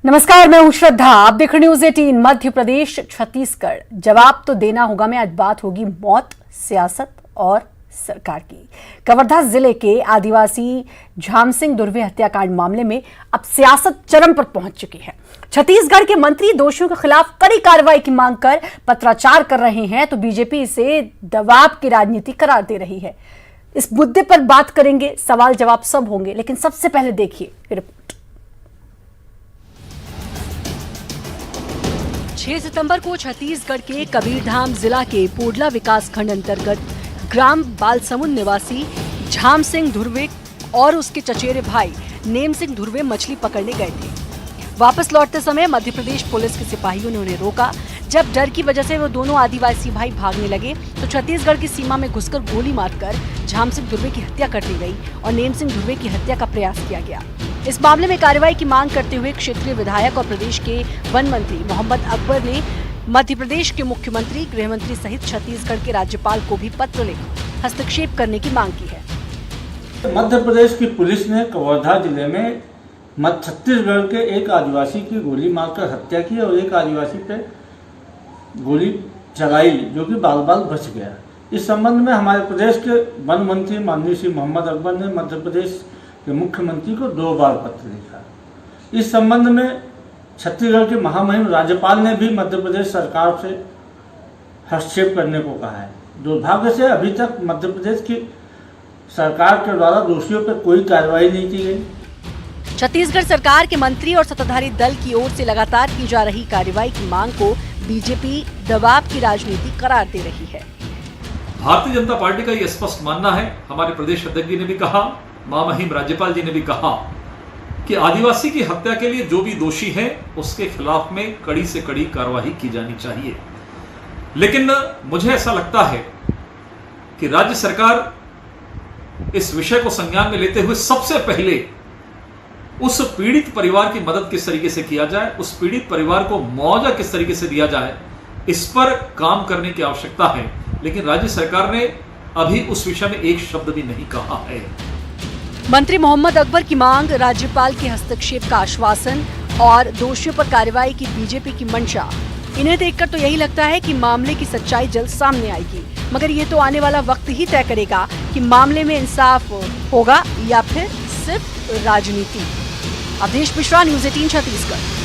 नमस्कार, मैं हूं श्रद्धा। आप देख रहे न्यूज 18। मध्य प्रदेश छत्तीसगढ़, जवाब तो देना होगा में आज बात होगी मौत, सियासत और सरकार की। कवर्धा जिले के आदिवासी झामसिंह धुर्वे हत्याकांड मामले में अब सियासत चरम पर पहुंच चुकी है। छत्तीसगढ़ के मंत्री दोषियों के खिलाफ कड़ी कार्रवाई की मांग कर पत्राचार कर रहे हैं, तो बीजेपी इसे दबाव की राजनीति करार दे रही है। इस मुद्दे पर बात करेंगे, सवाल जवाब सब होंगे, लेकिन सबसे पहले देखिए रिपोर्ट। 6 सितंबर को छत्तीसगढ़ के कबीरधाम जिला के पोडला विकास खंड अंतर्गत ग्राम बालसमुंद निवासी झाम सिंह धुर्वे और उसके चचेरे भाई नेम सिंह धुर्वे मछली पकड़ने गए थे। वापस लौटते समय मध्य प्रदेश पुलिस के सिपाहियों ने उन्हें रोका। जब डर की वजह से वो दोनों आदिवासी भाई भागने लगे तो छत्तीसगढ़ की सीमा में घुसकर गोली मारकर झाम सिंह धुर्वे की हत्या कर दी गई और नेम सिंह धुर्वे की हत्या का प्रयास किया गया। इस मामले में कार्रवाई की मांग करते हुए क्षेत्रीय विधायक और प्रदेश के वन मंत्री मोहम्मद अकबर ने मध्य प्रदेश के मुख्यमंत्री, गृह मंत्री सहित छत्तीसगढ़ के राज्यपाल को भी पत्र लिख हस्तक्षेप करने की मांग की है। मध्य प्रदेश की पुलिस ने कवर्धा जिले में छत्तीसगढ़ के एक आदिवासी की गोली मारकर हत्या की और एक आदिवासी पे गोली चलाई, जो कि बाल बाल बच गया। इस संबंध में हमारे प्रदेश के वन मंत्री माननीय श्री मोहम्मद अकबर ने मध्य प्रदेश के मुख्यमंत्री को 2 बार पत्र लिखा। इस संबंध में छत्तीसगढ़ के महामहिम राज्यपाल ने भी मध्य प्रदेश सरकार से हस्तक्षेप करने को कहा है। दुर्भाग्य से अभी तक मध्य प्रदेश की सरकार के द्वारा दोषियों पर कोई कार्रवाई नहीं की गई। छत्तीसगढ़ सरकार के मंत्री और सत्ताधारी दल की ओर से लगातार की जा रही कार्रवाई की मांग को बीजेपी दबाव की राजनीति करार दे रही है। भारतीय जनता पार्टी का ये स्पष्ट मानना है, हमारे प्रदेश अध्यक्ष जी ने भी कहा, महामहिम राज्यपाल जी ने भी कहा कि आदिवासी की हत्या के लिए जो भी दोषी है उसके खिलाफ में कड़ी से कड़ी कार्रवाई की जानी चाहिए। लेकिन मुझे ऐसा लगता है कि राज्य सरकार इस विषय को संज्ञान में लेते हुए सबसे पहले उस पीड़ित परिवार की मदद किस तरीके से किया जाए, उस पीड़ित परिवार को मुआवजा किस तरीके से दिया जाए, इस पर काम करने की आवश्यकता है। लेकिन राज्य सरकार ने अभी उस विषय में एक शब्द भी नहीं कहा है। मंत्री मोहम्मद अकबर की मांग, राज्यपाल के हस्तक्षेप का आश्वासन और दोषियों पर कार्रवाई की बीजेपी की मंशा, इन्हें देखकर तो यही लगता है कि मामले की सच्चाई जल्द सामने आएगी। मगर ये तो आने वाला वक्त ही तय करेगा कि मामले में इंसाफ होगा या फिर सिर्फ राजनीति। अवधेश मिश्रा, न्यूज 18 छत्तीसगढ़।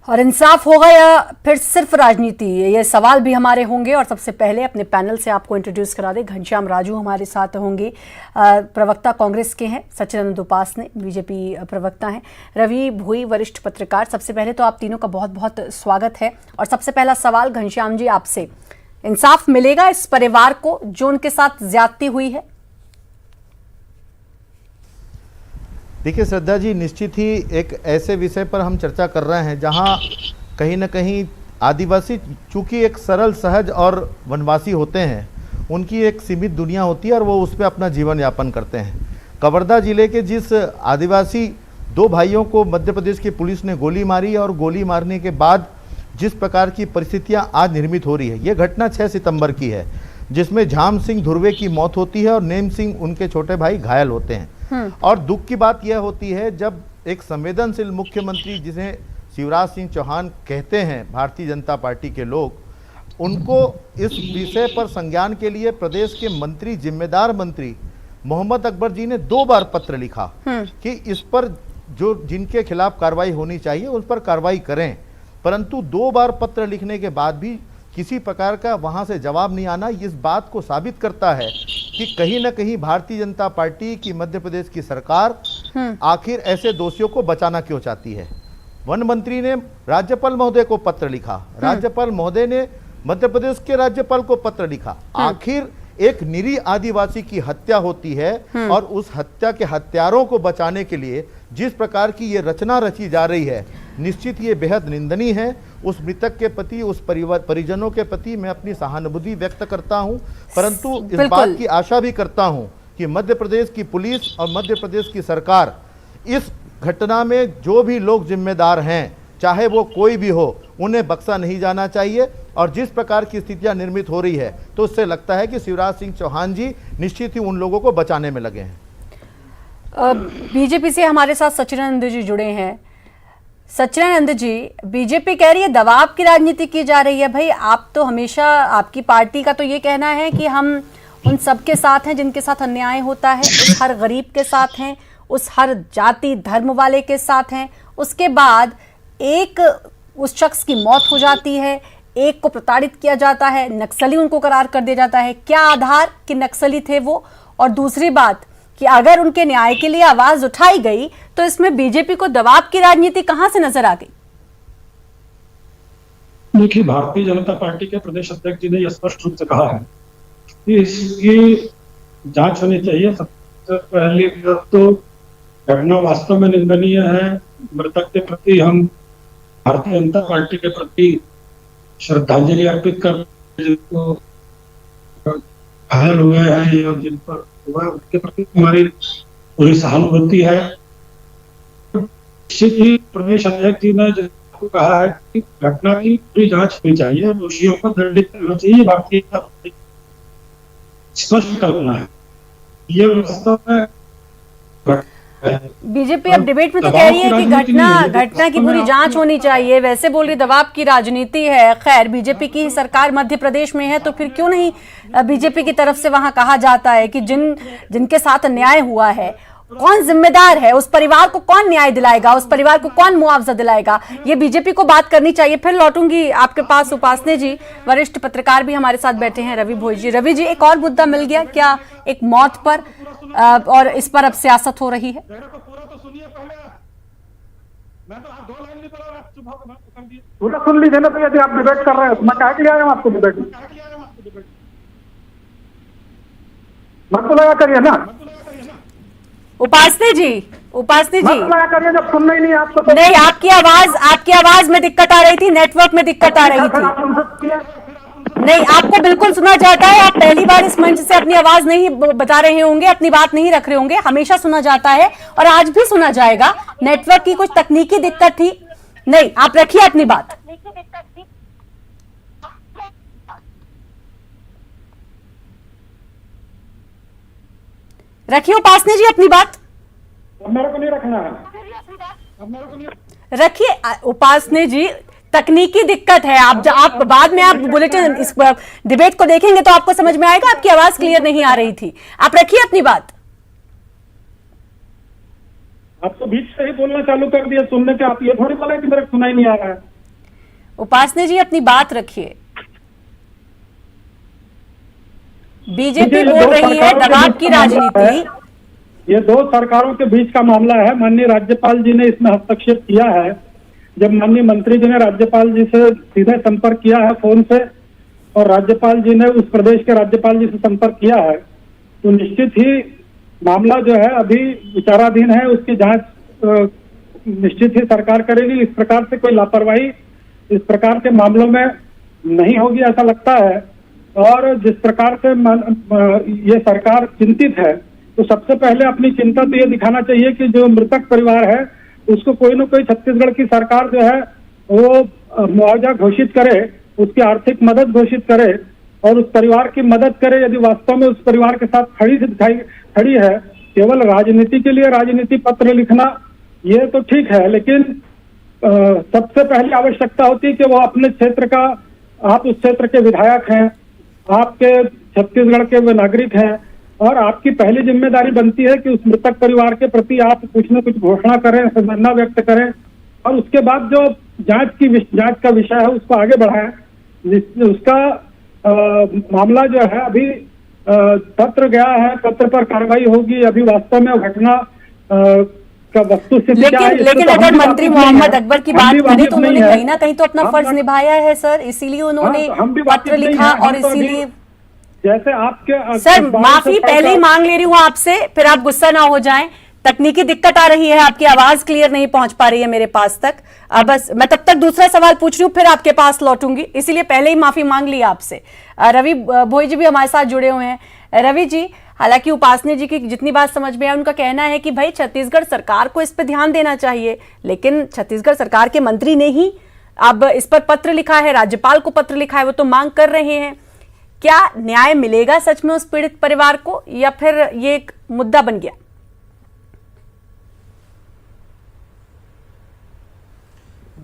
और इंसाफ होगा या फिर सिर्फ राजनीति, ये सवाल भी हमारे होंगे। और सबसे पहले अपने पैनल से आपको इंट्रोड्यूस करा दे। घनश्याम राजू हमारे साथ होंगे, प्रवक्ता कांग्रेस के हैं। सच्चिदानंद उपासने बीजेपी प्रवक्ता हैं। रवि भोई वरिष्ठ पत्रकार। सबसे पहले तो आप तीनों का बहुत बहुत स्वागत है। और सबसे पहला सवाल घनश्याम जी आपसे, इंसाफ मिलेगा इस परिवार को जो उनके साथ ज्यादती हुई है? देखिए श्रद्धा जी, निश्चित ही एक ऐसे विषय पर हम चर्चा कर रहे हैं जहां कहीं न कहीं आदिवासी चूंकि एक सरल, सहज और वनवासी होते हैं, उनकी एक सीमित दुनिया होती है और वो उस पर अपना जीवन यापन करते हैं। कवर्धा जिले के जिस आदिवासी 2 भाइयों को मध्य प्रदेश की पुलिस ने गोली मारी और गोली मारने के बाद जिस प्रकार की परिस्थितियां आज निर्मित हो रही है, ये घटना 6 सितंबर की है, जिसमें झाम सिंह धुर्वे की मौत होती है और नेम सिंह उनके छोटे भाई घायल होते हैं। और दुख की बात यह होती है जब एक संवेदनशील मुख्यमंत्री, जिसे शिवराज सिंह चौहान कहते हैं भारतीय जनता पार्टी के लोग, उनको इस विषय पर संज्ञान के लिए प्रदेश के मंत्री, जिम्मेदार मंत्री मोहम्मद अकबर जी ने 2 बार पत्र लिखा कि इस पर जो जिनके खिलाफ कार्रवाई होनी चाहिए उस पर कार्रवाई करें। परंतु 2 बार पत्र लिखने के बाद भी किसी प्रकार का वहां से जवाब नहीं आना इस बात को साबित करता है कि कहीं न कहीं भारतीय जनता पार्टी की मध्य प्रदेश की सरकार आखिर ऐसे दोषियों को बचाना क्यों चाहती है। वन मंत्री ने राज्यपाल महोदय को पत्र लिखा, राज्यपाल महोदय ने मध्य प्रदेश के राज्यपाल को पत्र लिखा। आखिर एक निरीह आदिवासी की हत्या होती है और उस हत्या के हत्यारों को बचाने के लिए जिस प्रकार की ये रचना रची जा रही है, निश्चित ये बेहद निंदनीय है। उस मृतक के प्रति, उस परिजनों के प्रति मैं अपनी सहानुभूति व्यक्त करता हूं, परंतु इस बात की आशा भी करता हूं कि मध्य प्रदेश की पुलिस और मध्य प्रदेश की सरकार इस घटना में जो भी लोग जिम्मेदार हैं, चाहे वो कोई भी हो, उन्हें बख्शा नहीं जाना चाहिए। और जिस प्रकार की स्थितियां निर्मित हो रही है, तो उससे लगता है कि शिवराज सिंह चौहान जी निश्चित ही उन लोगों को बचाने में लगे हैं। बीजेपी से हमारे साथ सच्चिदानंद जी जुड़े हैं। सच्चिदानंद जी, बीजेपी कह रही है दबाव की राजनीति की जा रही है। भाई आप तो हमेशा, आपकी पार्टी का तो ये कहना है कि हम उन सबके साथ हैं जिनके साथ अन्याय होता है, उस हर गरीब के साथ हैं, उस हर जाति धर्म वाले के साथ हैं। उसके बाद एक उस शख्स की मौत हो जाती है, एक को प्रताड़ित किया जाता है, नक्सली उनको करार कर दिया जाता है। क्या आधार कि नक्सली थे वो? और दूसरी बात कि अगर उनके न्याय के लिए आवाज उठाई गई तो इसमें बीजेपी को दबाव की राजनीति कहां से नजर आ गई? देखिए, भारतीय जनता पार्टी के प्रदेश अध्यक्ष जी ने यह स्पष्ट रूप से कहा है कि इसकी जांच होनी चाहिए। सबसे पहली तो घटना वास्तव में निंदनीय है। मृतक के प्रति हम भारतीय जनता पार्टी के प्रति श्रद्धांजलि अर्पित कर, जिनको घायल हुए हैं और जिन पर हुआ उनके प्रति हमारी पूरी सहानुभूति है। निश्चित ही प्रदेश अध्यक्ष जी ने जिसको कहा है कि घटना की पूरी जांच होनी चाहिए, दोषियों को दंडित करना चाहिए। भारतीय जनता पार्टी स्पष्ट करना है ये वास्तव में। बीजेपी अब डिबेट में तो कह रही है कि घटना की पूरी जांच होनी चाहिए, वैसे बोल रही दबाव की राजनीति है। खैर, बीजेपी की सरकार मध्य प्रदेश में है तो फिर क्यों नहीं बीजेपी की तरफ से वहां कहा जाता है कि जिनके साथ अन्याय हुआ है कौन जिम्मेदार है, उस परिवार को कौन न्याय दिलाएगा, उस परिवार को कौन मुआवजा दिलाएगा? ये बीजेपी को बात करनी चाहिए। फिर लौटूंगी आपके पास उपासने जी, वरिष्ठ पत्रकार भी हमारे साथ बैठे हैं, रवि भोज जी। रवि जी, एक और मुद्दा मिल गया क्या एक मौत पर, और इस पर अब सियासत हो रही है? पूरा सुन लीजिए ना, तो यदि आप डिबेट कर रहे हैं तो मैं कह के लिया हूं आपको डिबेट में, मत तो लगा करिए ना। उपासने जी मत लगा करिए, जब सुनना ही नहीं आपको तो। नहीं, आपकी आवाज में दिक्कत आ रही थी, नेटवर्क में दिक्कत आ रही थी। नहीं, आपको बिल्कुल सुना जाता है। आप पहली बार इस मंच से अपनी आवाज नहीं बता रहे होंगे, अपनी बात नहीं रख रहे होंगे। हमेशा सुना जाता है और आज भी सुना जाएगा। नेटवर्क की कुछ तकनीकी दिक्कत थी। नहीं, आप रखिए अपनी बात। रखिए उपासने जी अपनी बात। अब मेरे को नहीं रखना है, अब मेरे को नहीं रखिए उपासने जी, तकनीकी दिक्कत है। आप बाद में आप बुलेटिन इस डिबेट को देखेंगे तो आपको समझ में आएगा। आपकी आवाज क्लियर नहीं आ रही थी, आप रखिए अपनी बात। आप तो बीच से ही बोलना चालू कर दिया सुनने के। आप ये थोड़ी बोले कि मेरे को सुना ही नहीं आ रहा है। उपासने जी अपनी बात रखिए। बीजेपी बोल रही है दबाव की राजनीति। ये दो सरकारों के बीच का मामला है। माननीय राज्यपाल जी ने इसमें हस्तक्षेप किया है। जब माननीय मंत्री जी ने राज्यपाल जी से सीधे संपर्क किया है फोन से, और राज्यपाल जी ने उस प्रदेश के राज्यपाल जी से संपर्क किया है, तो निश्चित ही मामला जो है अभी विचाराधीन है। उसकी जांच निश्चित ही सरकार करेगी। इस प्रकार से कोई लापरवाही इस प्रकार के मामलों में नहीं होगी ऐसा लगता है। और जिस प्रकार से ये सरकार चिंतित है, तो सबसे पहले अपनी चिंता तो ये दिखाना चाहिए कि जो मृतक परिवार है उसको कोई न कोई छत्तीसगढ़ की सरकार जो है वो मुआवजा घोषित करे, उसकी आर्थिक मदद घोषित करे और उस परिवार की मदद करे यदि वास्तव में उस परिवार के साथ खड़ी है। केवल राजनीति के लिए राजनीति पत्र लिखना ये तो ठीक है, लेकिन सबसे पहली आवश्यकता होती है कि वो अपने क्षेत्र का, आप उस क्षेत्र के विधायक हैं, आपके छत्तीसगढ़ के वे नागरिक हैं, और आपकी पहली जिम्मेदारी बनती है कि उस मृतक परिवार के प्रति आप कुछ न कुछ घोषणा करें, संवेदना व्यक्त करें, और उसके बाद जो जांच का विषय है उसको आगे बढ़ाएं। उसका मामला जो है अभी पत्र गया है, पत्र पर कार्रवाई होगी। अभी वास्तव में घटना का वस्तुस्थिति क्या है, लेकिन अगर मंत्री मोहम्मद अकबर की बात करें तो उन्होंने कहीं ना कहीं तो अपना फर्ज निभाया है सर, इसीलिए उन्होंने पत्र लिखा और इसीलिए जैसे आपके सर माफी पहले ही मांग ले रही हूँ आपसे, फिर आप गुस्सा ना हो जाएं। तकनीकी दिक्कत आ रही है, आपकी आवाज क्लियर नहीं पहुंच पा रही है मेरे पास तक। बस मैं तब तक दूसरा सवाल पूछ रही हूँ, फिर आपके पास लौटूंगी, इसीलिए पहले ही माफी मांग ली आपसे। रवि भोई जी भी हमारे साथ जुड़े हुए हैं। रवि जी, हालांकि उपासने जी की जितनी बात समझ में आया, उनका कहना है कि भाई छत्तीसगढ़ सरकार को इस पर ध्यान देना चाहिए, लेकिन छत्तीसगढ़ सरकार के मंत्री ने ही अब इस पर पत्र लिखा है, राज्यपाल को पत्र लिखा है, वो तो मांग कर रहे हैं। क्या न्याय मिलेगा सच में उस पीड़ित परिवार को, या फिर ये एक मुद्दा बन गया?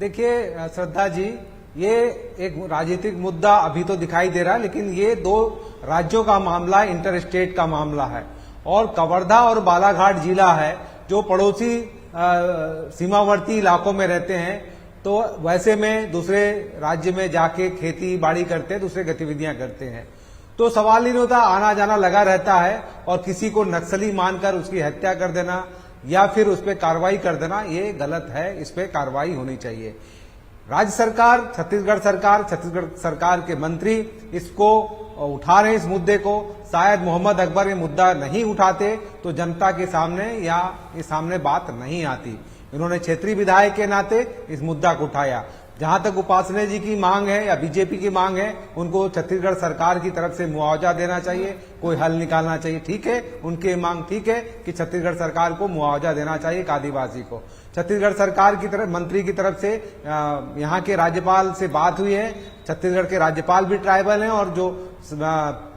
देखिए श्रद्धा जी, ये एक राजनीतिक मुद्दा अभी तो दिखाई दे रहा है, लेकिन ये दो राज्यों का मामला है, इंटर स्टेट का मामला है। और कवर्धा और बालाघाट जिला है जो पड़ोसी सीमावर्ती इलाकों में रहते हैं, तो वैसे में दूसरे राज्य में जाके खेती बाड़ी करते हैं, दूसरे गतिविधियां करते हैं, तो सवाल ही नहीं होता, आना जाना लगा रहता है। और किसी को नक्सली मानकर उसकी हत्या कर देना या फिर उस पर कार्रवाई कर देना, ये गलत है, इस पर कार्रवाई होनी चाहिए। राज्य सरकार, छत्तीसगढ़ सरकार के मंत्री इसको उठा रहे हैं, इस मुद्दे को। शायद मोहम्मद अकबर ये मुद्दा नहीं उठाते तो जनता के सामने या ये सामने बात नहीं आती। इन्होंने क्षेत्रीय विधायक के नाते इस मुद्दा को उठाया। जहां तक उपासने जी की मांग है या बीजेपी की मांग है, उनको छत्तीसगढ़ सरकार की तरफ से मुआवजा देना चाहिए, कोई हल निकालना चाहिए। ठीक है, उनकी मांग ठीक है कि छत्तीसगढ़ सरकार को मुआवजा देना चाहिए एक आदिवासी को। छत्तीसगढ़ सरकार की तरफ, मंत्री की तरफ से यहाँ के राज्यपाल से बात हुई है। छत्तीसगढ़ के राज्यपाल भी ट्राइबल हैं और जो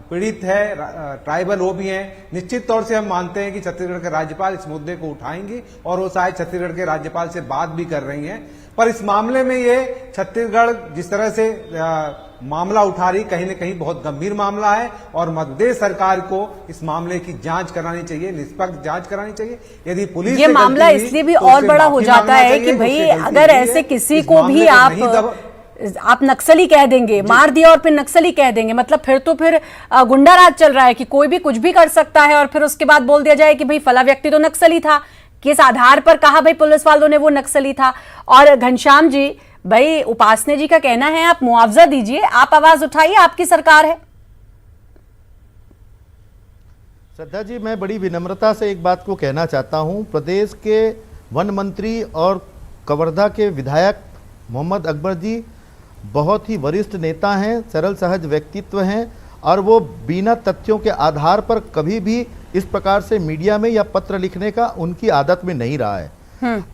पीड़ित है ट्राइबल वो भी हैं। निश्चित तौर से हम मानते हैं कि छत्तीसगढ़ के राज्यपाल इस मुद्दे को उठाएंगे और वो शायद छत्तीसगढ़ के राज्यपाल से बात भी कर रही हैं। पर इस मामले में ये छत्तीसगढ़ जिस तरह से मामला उठा रही, कहीं न कहीं बहुत गंभीर मामला है और मध्य प्रदेश सरकार को इस मामले की जांच करानी चाहिए, निष्पक्ष जांच करानी चाहिए। यदि पुलिस ये मामला इसलिए भी और बड़ा हो जाता है कि भाई अगर ऐसे किसी को भी आप नक्सली कह देंगे, मार दिया और फिर नक्सली कह देंगे, मतलब फिर तो फिर गुंडा राज चल रहा है कि कोई भी कुछ भी कर सकता है और फिर उसके बाद बोल दिया जाए कि भाई फला व्यक्ति तो नक्सली था, किस आधार पर कहा भाई पुलिस वालों ने वो नक्सली था। और घनश्याम जी, भाई उपासने जी का कहना है आप मुआवजा दीजिए, आप आवाज उठाइए, आपकी सरकार है। श्रद्धा जी, मैं बड़ी विनम्रता से एक बात को कहना चाहता हूं। प्रदेश के वन मंत्री और कवर्धा के विधायक मोहम्मद अकबर जी बहुत ही वरिष्ठ नेता हैं, सरल सहज व्यक्तित्व हैं और वो बिना तथ्यों के आधार पर कभी भी इस प्रकार से मीडिया में या पत्र लिखने का उनकी आदत में नहीं रहा है।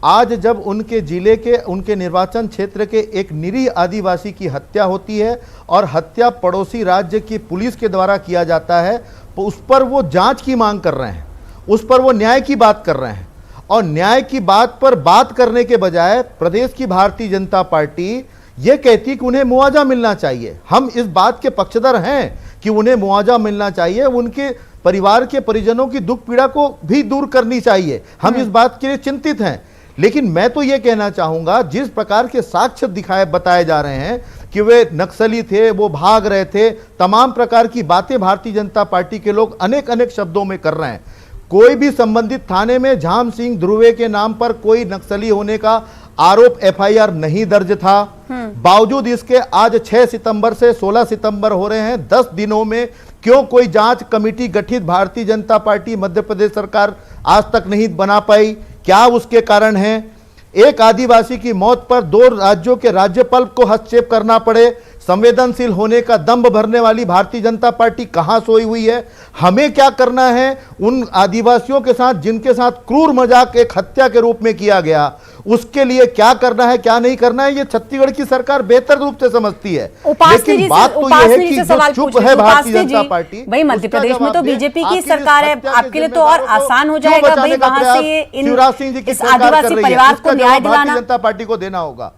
आज जब उनके जिले के, उनके निर्वाचन क्षेत्र के एक निरीह आदिवासी की हत्या होती है और हत्या पड़ोसी राज्य की पुलिस के द्वारा किया जाता है, तो उस पर वो जांच की मांग कर रहे हैं, उस पर वो न्याय की बात कर रहे हैं। और न्याय की बात पर बात करने के बजाय प्रदेश की भारतीय जनता पार्टी ये कहती कि उन्हें मुआवजा मिलना चाहिए। हम इस बात के पक्षधर हैं कि उन्हें मुआवजा मिलना चाहिए, उनके परिवार के परिजनों की दुख पीड़ा को भी दूर करनी चाहिए, हम इस बात के लिए चिंतित हैं। लेकिन मैं तो ये कहना चाहूंगा, जिस प्रकार के साक्ष्य बताए जा रहे हैं कि वे नक्सली थे, वो भाग रहे थे, तमाम प्रकार की बातें भारतीय जनता पार्टी के लोग अनेक शब्दों में कर रहे हैं। कोई भी संबंधित थाने में झाम सिंह ध्रुवे के नाम पर कोई नक्सली होने का आरोप एफआईआर नहीं दर्ज था। बावजूद इसके आज 6 सितंबर से 16 सितंबर हो रहे हैं, 10 दिनों में क्यों कोई जांच कमेटी गठित भारतीय जनता पार्टी मध्य प्रदेश सरकार आज तक नहीं बना पाई? क्या उसके कारण हैं? एक आदिवासी की मौत पर 2 राज्यों के राज्यपाल को हस्तक्षेप करना पड़े, संवेदनशील होने का दंभ भरने वाली भारतीय जनता पार्टी कहां सोई हुई है? हमें क्या करना है उन आदिवासियों के साथ जिनके साथ क्रूर मजाक एक हत्या के रूप में किया गया, उसके लिए क्या करना है, क्या नहीं करना है, ये छत्तीसगढ़ की सरकार बेहतर रूप से समझती है। लेकिन बात तो यह है कि जो चुप है भारतीय जनता पार्टी, भाई मध्य प्रदेश में तो बीजेपी की सरकार है, आपके लिए तो और आसान हो जाएगा भाई वहां से शिवराज सिंह जी की आदिवासी परिवार को न्याय दिलाना। भारतीय जनता पार्टी को देना होगा।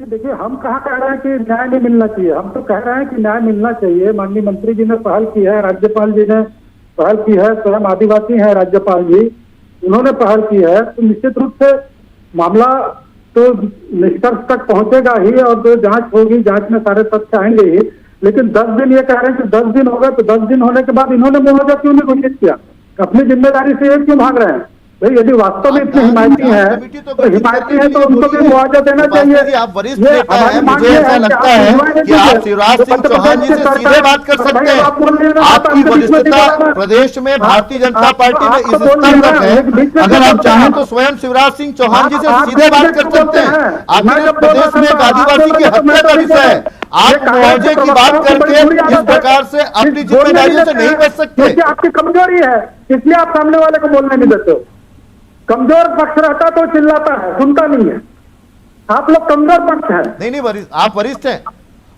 देखिए, हम कहाँ कह रहे हैं कि न्याय नहीं मिलना चाहिए, हम तो कह रहे हैं कि न्याय मिलना चाहिए। माननीय मंत्री जी ने पहल की है, राज्यपाल जी ने पहल की है, स्वयं आदिवासी हैं राज्यपाल जी, उन्होंने पहल की है, तो निश्चित रूप से मामला तो निष्कर्ष तक पहुंचेगा ही और जो जांच होगी, जांच में सारे तथ्य आएंगे ही। लेकिन 10 दिन ये कह रहे हैं कि 10 दिन हो गए, तो 10 दिन होने के बाद इन्होंने मुआवजा क्यों नहीं घोषित किया? अपनी जिम्मेदारी से ये क्यों भाग रहे हैं? भाई यदि वास्तव में इतनी हिमायती है तो हिमायती है तो उनको भी मुआवजा देना चाहिए। आप वरिष्ठ नेता हैं, मुझे ऐसा लगता है कि आप शिवराज सिंह चौहान जी से सीधे बात कर सकते हैं। आपकी वरिष्ठता प्रदेश में भारतीय जनता पार्टी में इस स्तर तक है, अगर आप चाहें तो स्वयं शिवराज सिंह चौहान जी से सीधे बात कर सकते हैं। आखिर प्रदेश में एक आदिवासी की हत्या का विषय है, आप मुआवजे की बात करके इस प्रकार से अपनी जिम्मेदारियों से नहीं बच सकते। आपकी कमजोरी है, इसलिए आप सामने वाले को बोलने नहीं देते हो। कमजोर पक्ष रहता तो चिल्लाता है, सुनता नहीं है। आप लोग कमजोर पक्ष है। नहीं वरिष्ठ, आप वरिष्ठ हैं।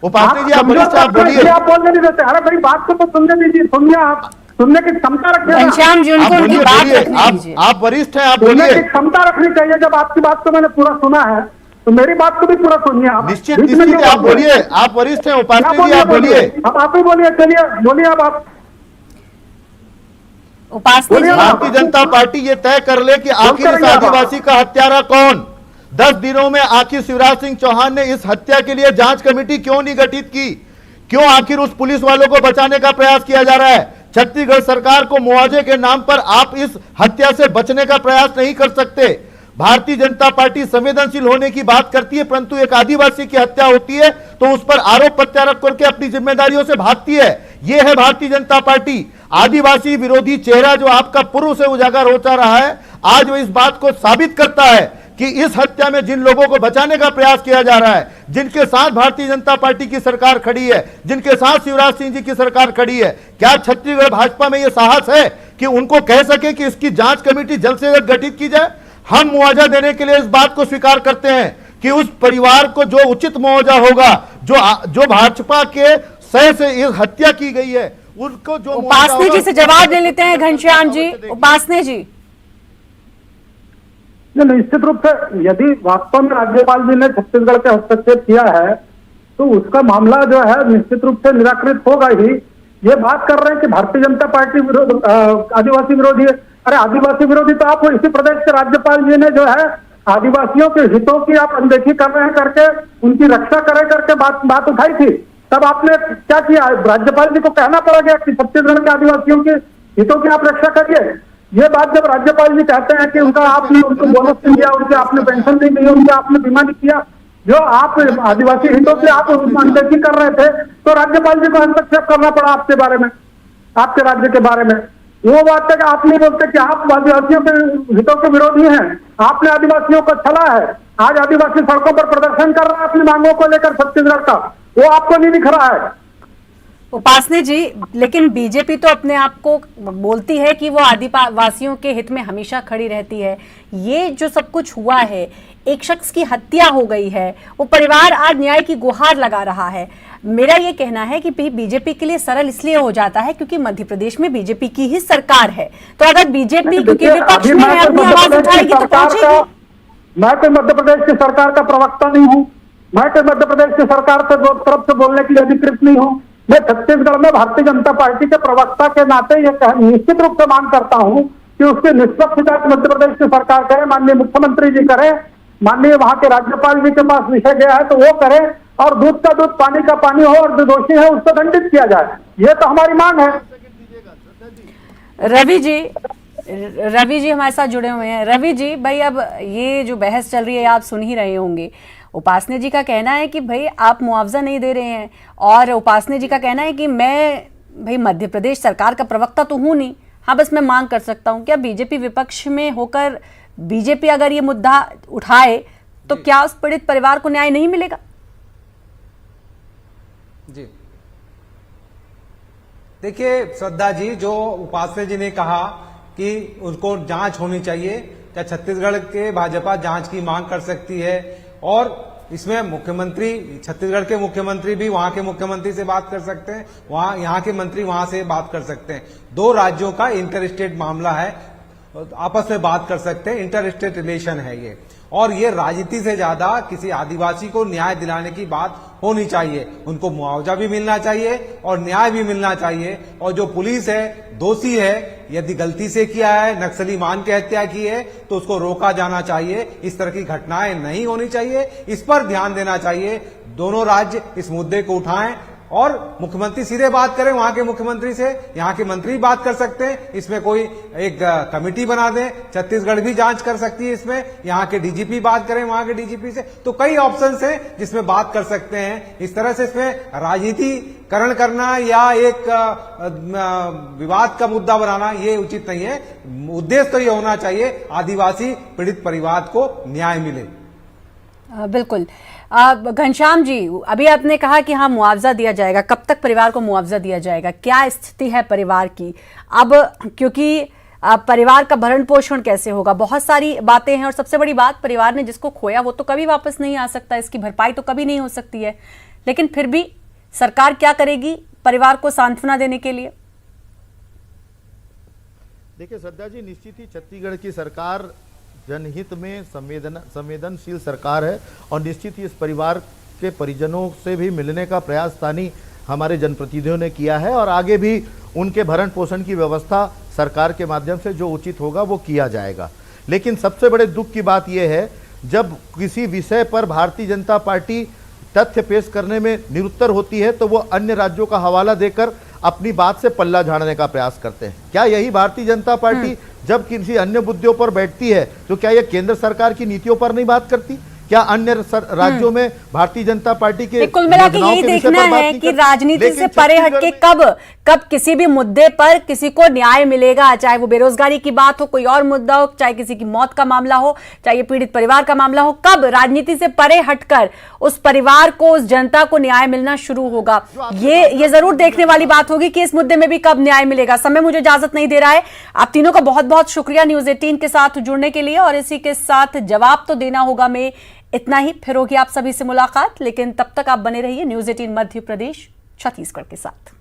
उपाध्याय जी आप वरिष्ठ, आप बोलिए। आप बोलने नहीं देते। अरे भाई बात को तो सुनने दीजिए, सुनिए आप। सुनने की क्षमता रखिए ना। घनश्याम जी, आप उनको उनकी बोलिए, बात बोलिए, रखने दीजिए। आप वरिष्ठ हैं, आप सुनने बोलिए। की क्षमता रखनी चाहिए। जब आपकी बात को मैंने पूरा सुना है तो मेरी बात को भी पूरा सुनिए आप। निश्चित बीच में निश्चित क्यों आप बोल रहे हैं? बोलिए, आप वरिष्ठ हैं, क्या उपाध्याय जी आप बोलिए। अब आप ही बोलिए, चलिए बोलिए अब आप उपासना जी, बोलिए ना। भारतीय जनता पार्टी ये तय कर ले कि आखिर इस करेंगे आप? आदिवासी का हत्यारा कौन। 10 दिनों में आखिर शिवराज सिंह चौहान ने इस हत्या के लिए जांच कमेटी क्यों नहीं गठित की? क्यों आखिर उस पुलिस वालों को बचाने का प्रयास किया जा रहा है? छत्तीसगढ़ सरकार को मुआवजे के नाम पर आप इस हत्या से बचने का प्रयास नहीं कर सकते। भारतीय जनता पार्टी संवेदनशील होने की बात करती है, परंतु एक आदिवासी की हत्या होती है तो उस पर आरोप प्रत्यारोप करके अपनी जिम्मेदारियों से भागती है। यह है भारतीय जनता पार्टी। आदिवासी विरोधी चेहरा जो आपका पूर्व से उजागर होता रहा है, आज वो इस बात को साबित करता है कि इस हत्या में जिन लोगों को बचाने का प्रयास किया जा रहा है, जिनके साथ भारतीय जनता पार्टी की सरकार खड़ी है, जिनके साथ शिवराज सिंह जी की सरकार खड़ी है, क्या छत्तीसगढ़ भाजपा में यह साहस है कि उनको कह सके कि इसकी जांच कमेटी जल्द से जल्द गठित की जाए? हम मुआवजा देने के लिए इस बात को स्वीकार करते हैं कि उस परिवार को जो उचित मुआवजा होगा, जो भाजपा के सह से इस हत्या की गई है, उनको जो उपासना जी से जवाब ले लेते हैं घनश्याम जी। उपासना जी, निश्चित रूप से यदि वास्तव में राज्यपाल जी ने छत्तीसगढ़ के हस्तक्षेप किया है तो उसका मामला जो है निश्चित रूप से निराकृत होगा ही। ये बात कर रहे हैं कि भारतीय जनता पार्टी आदिवासी विरोधी है। अरे आदिवासी विरोधी तो आप इसी प्रदेश के राज्यपाल जी ने जो है आदिवासियों के हितों की आप अनदेखी कर रहे हैं करके उनकी रक्षा करे करके बात उठाई थी। तब आपने क्या किया? राज्यपाल जी को कहना पड़ा गया कि छत्तीसगढ़ के आदिवासियों के हितों की आप रक्षा करिए। ये बात जब राज्यपाल जी कहते हैं कि उनका आपने उनको बोनस नहीं दिया, उनके आपने पेंशन नहीं दी, उनके आपने बीमा नहीं किया, जो आप आदिवासी हितों से आप अनदेखी कर रहे थे, तो राज्यपाल जी को हस्तक्षेप करना पड़ा आपके बारे में, आपके राज्य के बारे में। वो बात है कि आप नहीं बोलते कि आप आदिवासियों के हितों के विरोधी हैं। आपने आदिवासियों को छला है। आज आदिवासी सड़कों पर प्रदर्शन कर रहे हैं अपनी मांगों को लेकर छत्तीसगढ़ का, वो आपको नहीं दिख रहा है। उपासना जी, लेकिन बीजेपी तो अपने आप को बोलती है कि वो आदिवासियों के हित में हमेशा खड़ी रहती है। ये जो सब कुछ हुआ है, एक शख्स की हत्या हो गई है, वो परिवार आज न्याय की गुहार लगा रहा है। मेरा ये कहना है कि बीजेपी के लिए सरल इसलिए हो जाता है क्योंकि मध्य प्रदेश में बीजेपी की ही सरकार है। तो अगर बीजेपी क्योंकि विपक्ष में है, अपनी आवाज उठाएगी तो पहुंचेगी। मैं तो मध्य प्रदेश की सरकार का प्रवक्ता नहीं हूँ। मैं तो मध्य प्रदेश की सरकार से तरफ से बोलने के लिए अधिकृत नहीं हूँ। मैं छत्तीसगढ़ में भारतीय जनता पार्टी के प्रवक्ता के नाते ये निश्चित रूप से मांग करता हूँ कि उसके निष्पक्ष जांच मध्य प्रदेश की सरकार करे, माननीय मुख्यमंत्री जी करे, माननीय वहां के राज्यपाल जी के पास विषय गया है तो वो करे, और दूध का दूध पानी का पानी हो, और जो दोषी है उसको दंडित किया जाए। ये तो हमारी मांग है। रवि जी हमारे साथ जुड़े हुए हैं। रवि जी भाई, अब ये जो बहस चल रही है आप सुन ही रहे होंगे। उपासना जी का कहना है कि भाई आप मुआवजा नहीं दे रहे हैं, और उपासना जी का कहना है कि मैं भाई मध्य प्रदेश सरकार का प्रवक्ता तो हूं नहीं, हाँ बस मैं मांग कर सकता हूं। क्या बीजेपी विपक्ष में होकर बीजेपी अगर ये मुद्दा उठाए तो क्या उस पीड़ित परिवार को न्याय नहीं मिलेगा? जी देखिए श्रद्धा जी, जो उपासना जी ने कहा कि उनको जांच होनी चाहिए, क्या छत्तीसगढ़ के भाजपा जांच की मांग कर सकती है, और इसमें मुख्यमंत्री, छत्तीसगढ़ के मुख्यमंत्री भी वहां के मुख्यमंत्री से बात कर सकते हैं, वहां यहाँ के मंत्री वहां से बात कर सकते हैं। दो राज्यों का इंटर स्टेट मामला है, आपस में बात कर सकते हैं, इंटर स्टेट रिलेशन है ये। और ये राजनीति से ज्यादा किसी आदिवासी को न्याय दिलाने की बात होनी चाहिए। उनको मुआवजा भी मिलना चाहिए और न्याय भी मिलना चाहिए। और जो पुलिस है, दोषी है, यदि गलती से किया है, नक्सली मान के हत्या की है, तो उसको रोका जाना चाहिए। इस तरह की घटनाएं नहीं होनी चाहिए, इस पर ध्यान देना चाहिए। दोनों राज्य इस मुद्दे को उठाएं और मुख्यमंत्री सीधे बात करें वहां के मुख्यमंत्री से, यहाँ के मंत्री बात कर सकते हैं, इसमें कोई एक कमेटी बना दें, छत्तीसगढ़ भी जांच कर सकती है इसमें, यहाँ के डीजीपी बात करें वहां के डीजीपी से, तो कई ऑप्शंस हैं जिसमें बात कर सकते हैं। इस तरह से इसमें राजनीतिकरण करना या एक विवाद का मुद्दा बनाना ये उचित नहीं है। उद्देश्य तो ये होना चाहिए आदिवासी पीड़ित परिवार को न्याय मिले। बिल्कुल। घनश्याम जी, अभी आपने कहा कि हाँ मुआवजा दिया जाएगा, कब तक परिवार को मुआवजा दिया जाएगा? क्या स्थिति है परिवार की अब? क्योंकि परिवार का भरण पोषण कैसे होगा, बहुत सारी बातें हैं, और सबसे बड़ी बात, परिवार ने जिसको खोया वो तो कभी वापस नहीं आ सकता, इसकी भरपाई तो कभी नहीं हो सकती है। लेकिन फिर भी सरकार क्या करेगी परिवार को सांत्वना देने के लिए? देखिए श्रद्धा जी, निश्चित ही छत्तीसगढ़ की सरकार जनहित में संवेदनशील सरकार है और निश्चित ही इस परिवार के परिजनों से भी मिलने का प्रयास स्थानीय हमारे जनप्रतिनिधियों ने किया है और आगे भी उनके भरण पोषण की व्यवस्था सरकार के माध्यम से जो उचित होगा वो किया जाएगा। लेकिन सबसे बड़े दुख की बात यह है, जब किसी विषय पर भारतीय जनता पार्टी तथ्य पेश करने में निरुत्तर होती है तो वो अन्य राज्यों का हवाला देकर अपनी बात से पल्ला झाड़ने का प्रयास करते हैं। क्या यही भारतीय जनता पार्टी जब किसी अन्य मुद्दों पर बैठती है तो क्या यह केंद्र सरकार की नीतियों पर नहीं बात करती? क्या अन्य राज्यों में भारतीय जनता पार्टी के कुल मिला के यही देखना है कि राजनीति से परे हटके कब किसी भी मुद्दे पर किसी को न्याय मिलेगा, चाहे वो बेरोजगारी की बात हो, कोई और मुद्दा हो, चाहे किसी की मौत का मामला हो, चाहे पीड़ित परिवार का मामला हो, कब राजनीति से परे हटकर उस परिवार को, उस जनता को न्याय मिलना शुरू होगा। ये जरूर देखने वाली बात होगी कि इस मुद्दे में भी कब न्याय मिलेगा। समय मुझे इजाजत नहीं दे रहा है। आप तीनों का बहुत बहुत शुक्रिया न्यूज़ 18 के साथ जुड़ने के लिए, और इसी के साथ जवाब तो देना होगा मैं इतना ही, फिर होगी आप सभी से मुलाकात, लेकिन तब तक आप बने रहिए न्यूज़ 18 मध्य प्रदेश छत्तीसगढ़ के साथ।